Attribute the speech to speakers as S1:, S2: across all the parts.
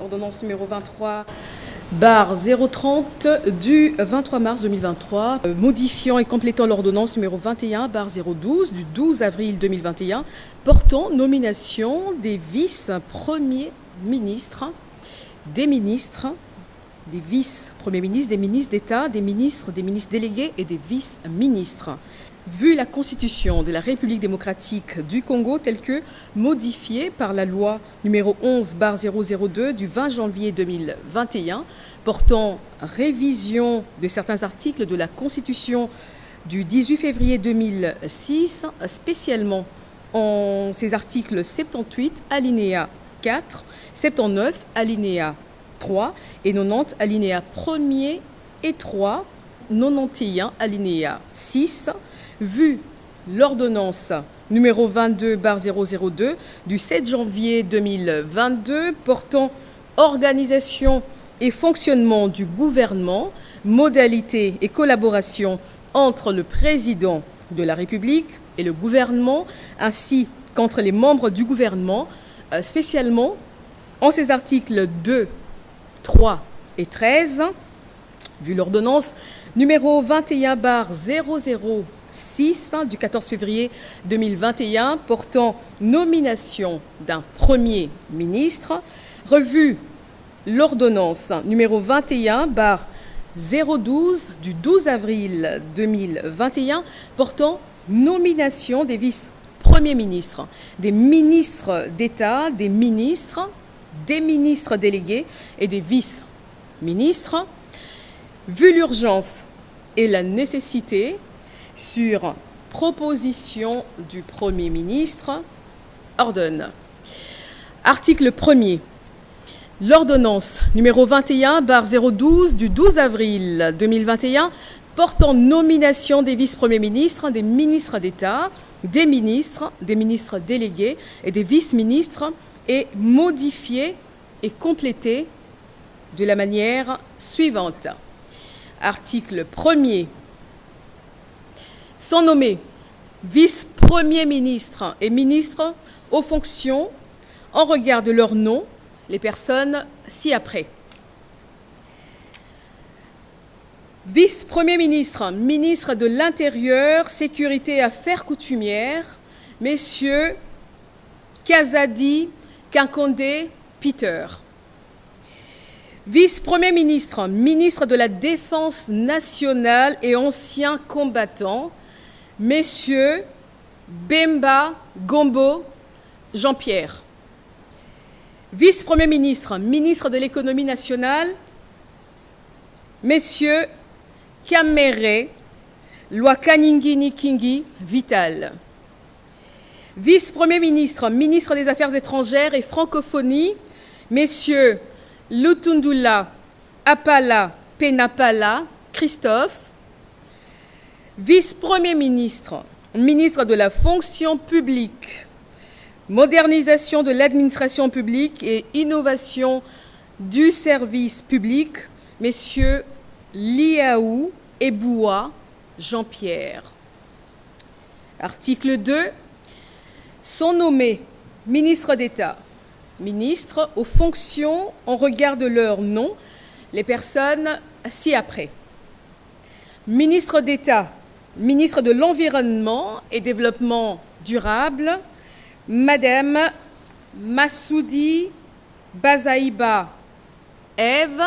S1: ordonnance numéro 23/030 du 23 mars 2023, modifiant et complétant l'ordonnance numéro 21/012 du 12 avril 2021, portant nomination des vice-premiers ministres, des ministres, des vice-premiers ministres, des ministres d'État, des ministres délégués et des vice-ministres. Vu la Constitution de la République démocratique du Congo telle que modifiée par la loi numéro 11/002 du 20 janvier 2021 portant révision de certains articles de la Constitution du 18 février 2006, spécialement en ces articles 78 alinéa 4, 79 alinéa 3 et 90 alinéa 1er et 3, 91 alinéa 6, vu l'ordonnance numéro 22/002 du 7 janvier 2022 portant organisation et fonctionnement du gouvernement, modalités et collaboration entre le président de la République et le gouvernement, ainsi qu'entre les membres du gouvernement, spécialement en ces articles 2, 3 et 13, vu l'ordonnance numéro 21/006 du 14 février 2021 portant nomination d'un Premier ministre, revu l'ordonnance numéro 21/012 du 12 avril 2021 portant nomination des vice-premiers ministres, des ministres d'État, des ministres délégués et des vice-ministres, vu l'urgence et la nécessité sur proposition du Premier ministre, ordonne. Article 1er. L'ordonnance numéro 21/012 du 12 avril 2021 portant nomination des vice-premiers ministres, des ministres d'État, des ministres délégués et des vice-ministres est modifiée et complétée de la manière suivante. Article 1er. Sont nommés vice-premiers ministres et ministres aux fonctions en regard de leur nom, les personnes ci-après. Vice-premier ministre, ministre de l'Intérieur, Sécurité et Affaires coutumières, messieurs Kazadi Kinkonde Peter. Vice-premier ministre, ministre de la Défense nationale et anciens combattants, messieurs Bemba Gombo Jean-Pierre. Vice-premier ministre, ministre de l'économie nationale, messieurs Kamere Lwakaningini Kingi Vital. Vice-premier ministre, ministre des Affaires étrangères et francophonie, messieurs Lutundula Apala Penapala Christophe. Vice-premier ministre, ministre de la fonction publique, modernisation de l'administration publique et innovation du service public, messieurs Liaou Eboua Jean-Pierre. Article 2. Sont nommés ministres d'État, ministres aux fonctions en regard de leur nom, les personnes ci-après. Ministre d'État, ministre de l'Environnement et Développement durable, Madame Massoudi Bazaïba Ève.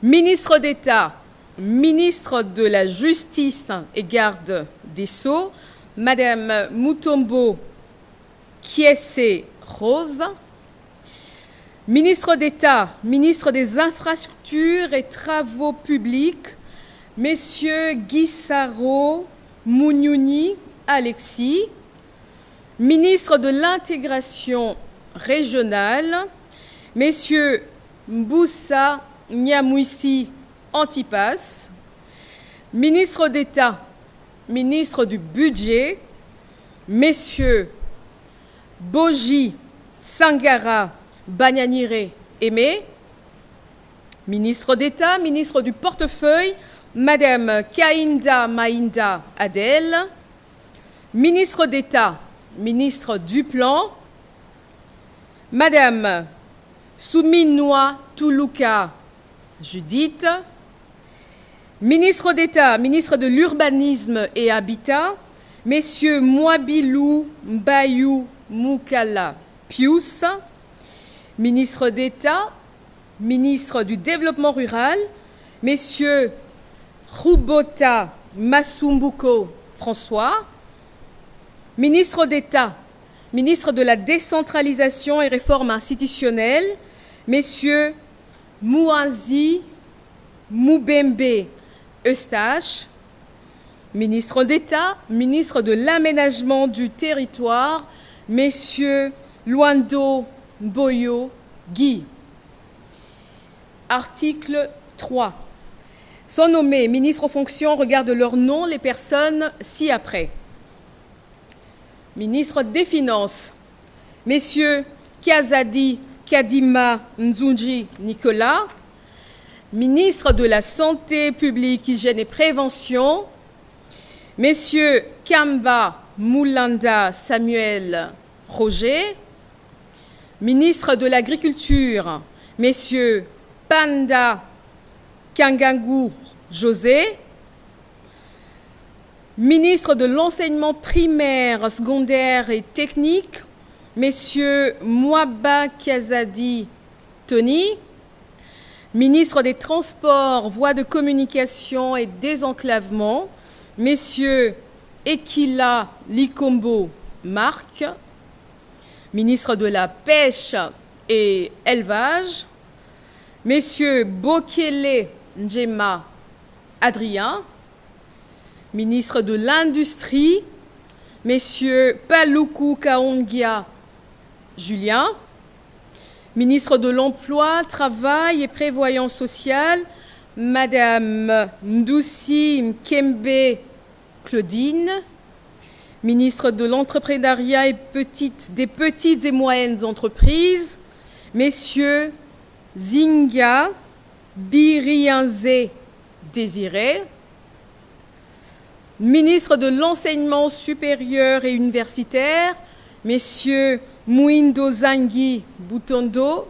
S1: Ministre d'État, ministre de la Justice et Garde des Sceaux, Madame Mutombo Kiese Rose. Ministre d'État, ministre des Infrastructures et Travaux publics, Messieurs Guissaro Mouniouni Alexis. Ministre de l'Intégration régionale, Messieurs Mboussa Nyamwisi Antipas. Ministre d'État, ministre du Budget, Messieurs Boji Sangara Banyanire Aimé. Ministre d'État, ministre du Portefeuille, Madame Kainda Mainda Adel. Ministre d'État, ministre du Plan, Madame Souminois Toulouka Judith. Ministre d'État, ministre de l'Urbanisme et Habitat, Messieurs Mwabilou Mbayou Moukala Pius. Ministre d'État, ministre du Développement rural, Messieurs Roubota Masumbuko François. Ministre d'État, ministre de la Décentralisation et Réforme institutionnelle, Messieurs Mouazi Moubembe Eustache. Ministre d'État, ministre de l'Aménagement du territoire, Messieurs Luando Boyo Guy. Article 3. Sont nommés ministres aux fonctions au regard de leur nom les personnes ci-après. Ministre des Finances, Messieurs Kazadi Kadima Nzunji Nicolas. Ministre de la Santé publique, Hygiène et Prévention, Messieurs Kamba Moulanda Samuel Roger. Ministre de l'Agriculture, Messieurs Panda Kangangou José. Ministre de l'Enseignement primaire, secondaire et technique, Messieurs Mouaba Kazadi Tony. Ministre des Transports, Voies de communication et désenclavement, Messieurs Ekila Likombo Marc. Ministre de la Pêche et Élevage, Messieurs Bokele Njema Adrien. Ministre de l'Industrie, Messieurs Paluku Kaongia Julien. Ministre de l'Emploi, Travail et Prévoyance sociale, Madame Ndoussi Mkembe Claudine. Ministre de l'Entrepreneuriat et des petites et moyennes entreprises, Messieurs Zinga Birianze Désiré. Ministre de l'Enseignement supérieur et universitaire, Messieurs Mouindo Zangi Boutondo.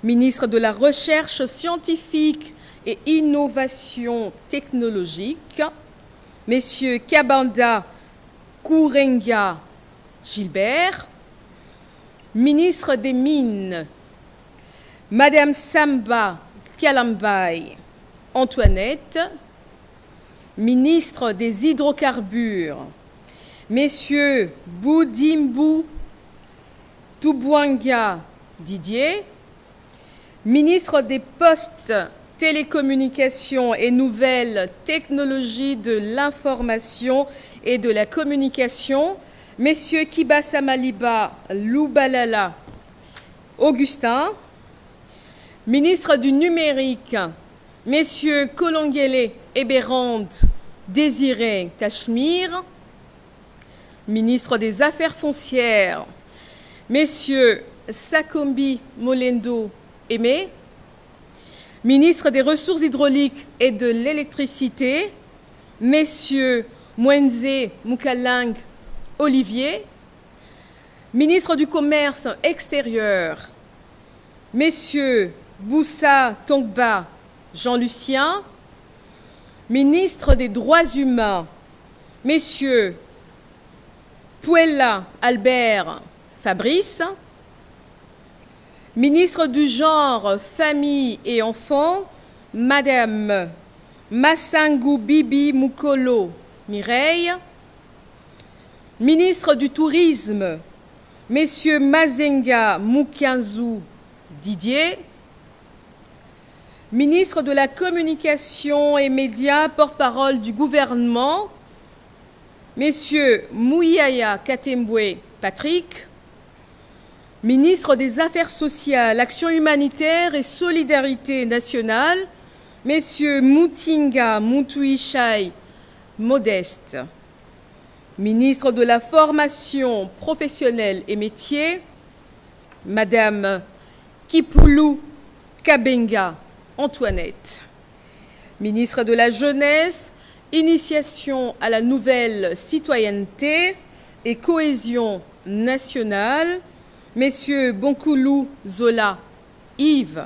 S1: Ministre de la Recherche scientifique et innovation technologique, Messieurs Kabanda Kourenga Gilbert. Ministre des Mines, Madame Samba Kalambay Antoinette. Ministre des Hydrocarbures, Messieurs Boudimbu Toubouanga Didier. Ministre des Postes, Télécommunications et Nouvelles Technologies de l'Information et de la Communication, Messieurs Kibasa Maliba Loubalala Augustin. Ministre du Numérique, Messieurs Kolongele Eberand Désiré Cachemire. Ministre des Affaires foncières, Messieurs Sakombi Molendo Aimé. Ministre des Ressources hydrauliques et de l'électricité, Messieurs Mwenze Moukalang Olivier. Ministre du Commerce extérieur, Messieurs Boussa Tongba Jean-Lucien. Ministre des Droits humains, Messieurs Puella Albert Fabrice. Ministre du Genre, Famille et Enfants, Madame Massangou Bibi Moukolo Mireille. Ministre du Tourisme, Messieurs Mazenga Moukianzou Didier. Ministre de la Communication et Médias, porte-parole du gouvernement, Messieurs Mouyaya Katembwe Patrick. Ministre des Affaires sociales, Action humanitaire et solidarité nationale, Messieurs Moutinga Moutouichai Modeste. Ministre de la Formation professionnelle et métiers, Madame Kipoulou Kabenga Antoinette. Ministre de la Jeunesse, Initiation à la nouvelle citoyenneté et cohésion nationale, Messieurs Bonkoulou Zola Yves.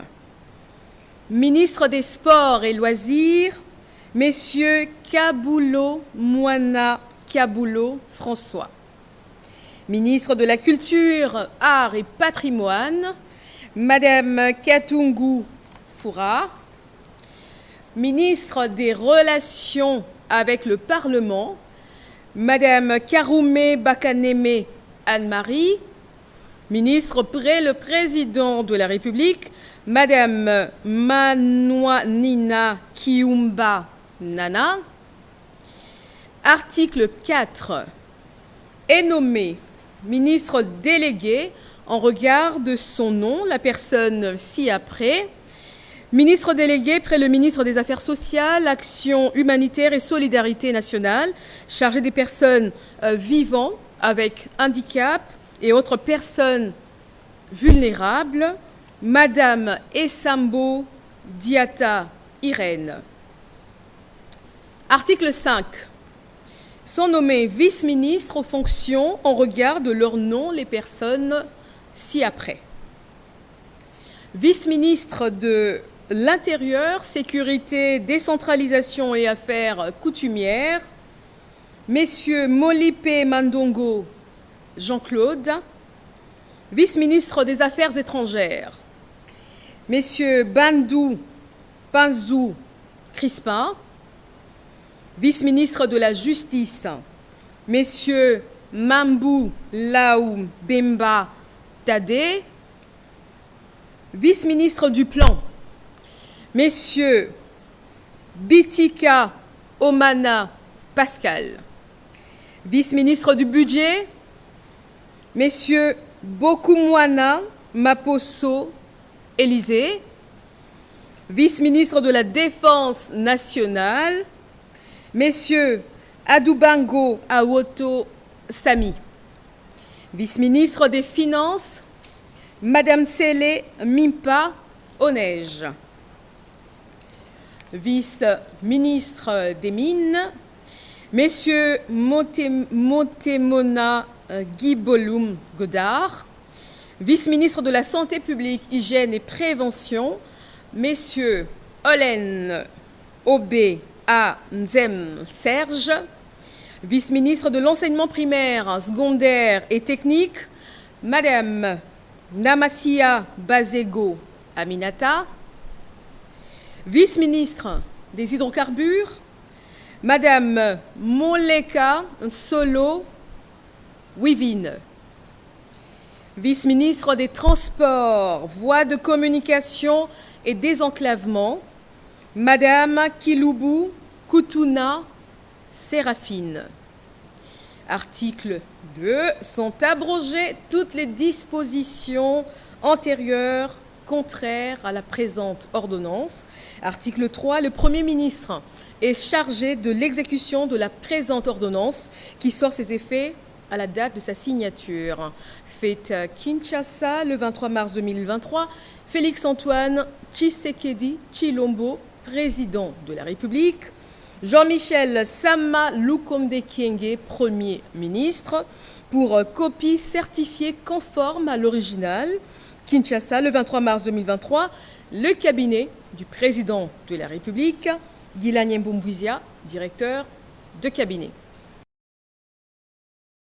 S1: Ministre des Sports et Loisirs, Messieurs Kaboulo Moana Kaboulo François. Ministre de la Culture, Arts et Patrimoine, Madame Katungu Foura. Ministre des Relations avec le Parlement, Madame Karoumé Bakaneme Anne-Marie. Ministre près le Président de la République, Madame Manouanina Kiumba Nana. Article 4. Est nommé ministre délégué en regard de son nom, la personne ci-après. Ministre délégué près le ministre des Affaires sociales, Action humanitaire et solidarité nationale, chargé des personnes vivant avec handicap et autres personnes vulnérables, Madame Essambo Diata Irène. Article 5. Sont nommés vice-ministres aux fonctions en regard de leur nom les personnes ci-après. Vice-ministre de l'Intérieur, Sécurité, Décentralisation et Affaires coutumières, Messieurs Molipe Mandongo Jean-Claude. Vice-ministre des Affaires étrangères, Messieurs Bandou Panzou Crispin. Vice-ministre de la Justice, Messieurs Mambou Laou Bemba Tadé. Vice-ministre du Plan, Messieurs Bitika Omana Pascal. Vice-ministre du Budget, Messieurs Bokumwana Maposo Élysée. Vice-ministre de la Défense nationale, Messieurs Adoubango Awoto Sami. Vice-ministre des Finances, Madame Sele Mimpa Onej. Vice-ministre des Mines, Messieurs Montemona Guiboloum Godard. Vice-ministre de la Santé publique, Hygiène et Prévention, Messieurs Olen Obé A. Nzem Serge. Vice-ministre de l'Enseignement primaire, secondaire et technique, Madame Namasia Bazego Aminata. Vice-ministre des Hydrocarbures, Madame Moleka Solo Wivine. Vice-ministre des Transports, Voies de communication et désenclavement, Madame Kiloubou Koutouna Séraphine. Article 2. Sont abrogées toutes les dispositions antérieures contraires à la présente ordonnance. Article 3. Le Premier ministre est chargé de l'exécution de la présente ordonnance qui sort ses effets à la date de sa signature. Faite à Kinshasa le 23 mars 2023, Félix-Antoine Tshisekedi Tshilombo, président de la République, Jean-Michel Sama Lukonde Kyenge, Premier ministre, pour copie certifiée conforme à l'original. Kinshasa, le 23 mars 2023, le cabinet du président de la République, Guilain Mboumbouizia, directeur de cabinet.